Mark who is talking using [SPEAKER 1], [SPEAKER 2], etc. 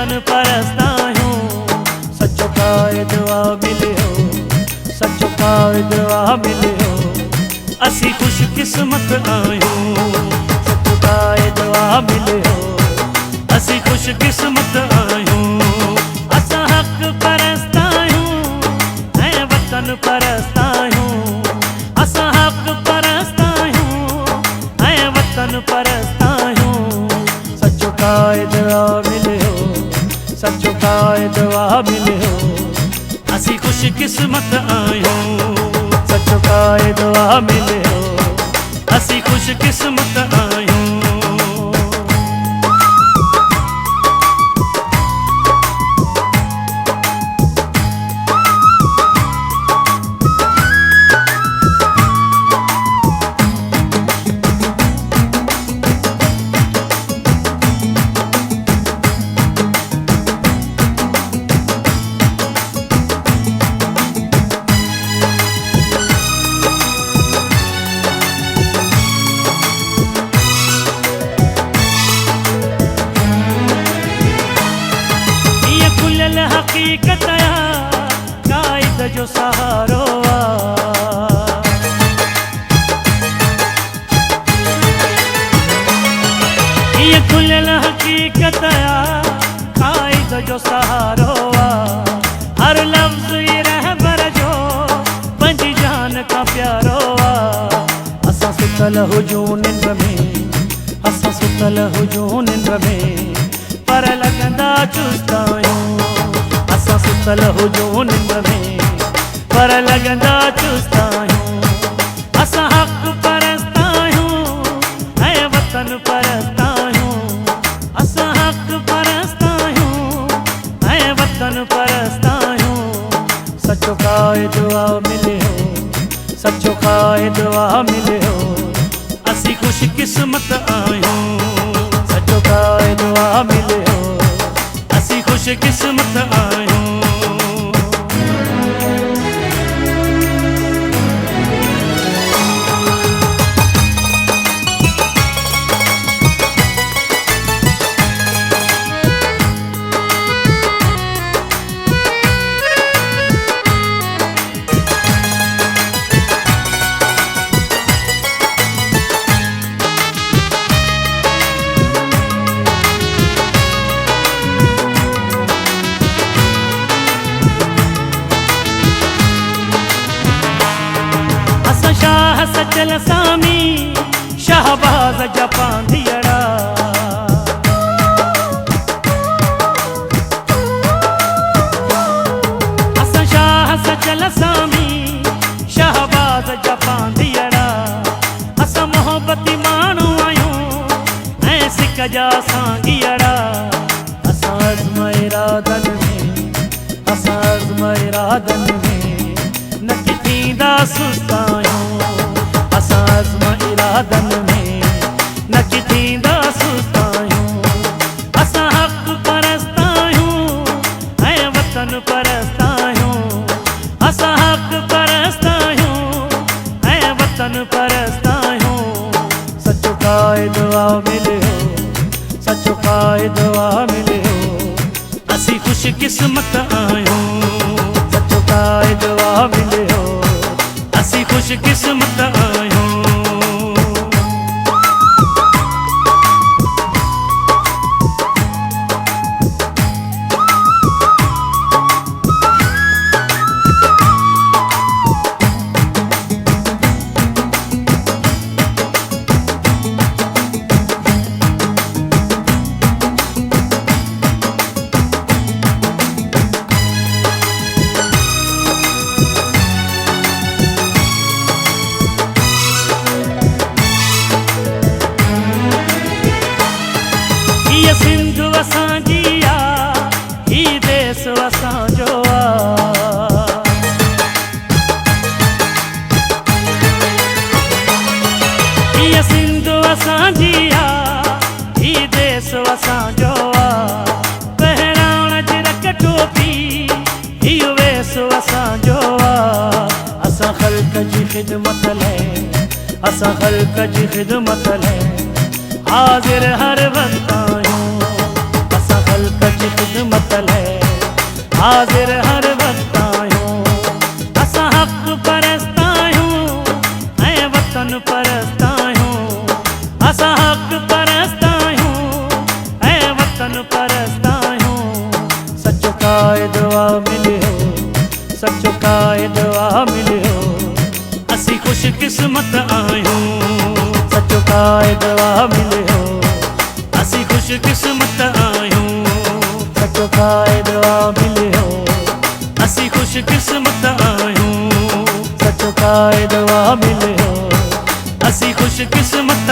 [SPEAKER 1] वतन परस्त आहियूं। सचो काइद आ मिलियो, सचो काइद आ मिलियो, असी खुशकिस्मत आहियूं। सचो काइद आ मिलियो, असी खुशकिस्मत आहियूं। असां हक़ परस्त आहियूं ऐं वतन परस्त आहियूं। असां हक़ परस्त आहियूं ऐं वतन परस्त आहियूं। सचो काइद आ मिलियो, सचो काइद आ मिलियो, असी खुशकिस्मत आहियूं। सचो काइद आ मिलियो, असी खुशकिस्मत आहियूं। हकीकत या काइद जो सहारो ये खुलियल हकीकत या काइद जो सहारो। हर लफ्ज़ ये रहबर जो पंहिंजी जान का प्यारो। असां सुतल हुजूं निंड में, असां सुतल हुजूं निंड में, पर लॻंदा चुस्त आहियूं। असां सुतल हुजूं निंड में, पर लॻंदा चुस्त आहियूं। असां हक़ परस्त आहियूं ऐं वतन परस्त आहियूं। असां हक़ परस्त आहियूं ऐं वतन परस्त आहियूं। सचो काइद आ मिलियो, सचो काइद आ मिलियो, असी खुशकिस्मत आहियूं। सचो काइद आ मिलियो, असी खुशकिस्मत आहियूं। सचल सामी शहबाज जा पांधियड़ा। असां शाह सचल सामी शहबाज जा पांधियड़ा। असां मोहब्बती माण्हू आहियूं ऐं सिक जा सांगियड़ा। असां अज़्म इरादनि में, असां अज़्म इरादनि में न कि थींदा सुस्त आहियूं। असां अज़्म इरादनि में न कि थींदा सुस्त आहियूं। असां हक़ परस्त आहियूं ऐं वतन परस्त आहियूं। असां हक़ परस्त आहियूं ऐं वतन परस्त आहियूं। सचो काइद आ मिलियो, सचो काइद आ मिलियो, असी खुशकिस्मत आहियूं। सचो काइद आ मिलियो, असी खुशकिस्मत आहियूं। ये सिंधु असांजी आ, ही देश असांजो आ। ये सिंधु असांजी आ, ही देश असांजो आ। पहिरावण जी रख टोपी ही वेस असांजो आ। असां ख़ल्क़ जी ख़िदमत लाइ, असां ख़ल्क़ जी ख़िदमत लाइ हाज़िर हर वक्त आहियूं। असां ख़ल्क़ जी हाज़िर हर वक्त आहियूं। असां हक़ परस्त आहियूं ऐं वतन परस्त आहियूं। असां हक़ परस्त आहियूं ऐं वतन परस्त आहियूं। सचो क़ाइद आ मिलियो, सचो क़ाइद आ मिलियो, असीं ख़ुशकिस्मत आहियूं। सचो क़ाइद आ मिलियो, असीं ख़ुशकिस्मत आहियूं। सचो क़ाइद आ मिलियो, असीं ख़ुशकिस्मत आहियूं। सचो क़ाइद आ मिलियो, असीं ख़ुशकिस्मत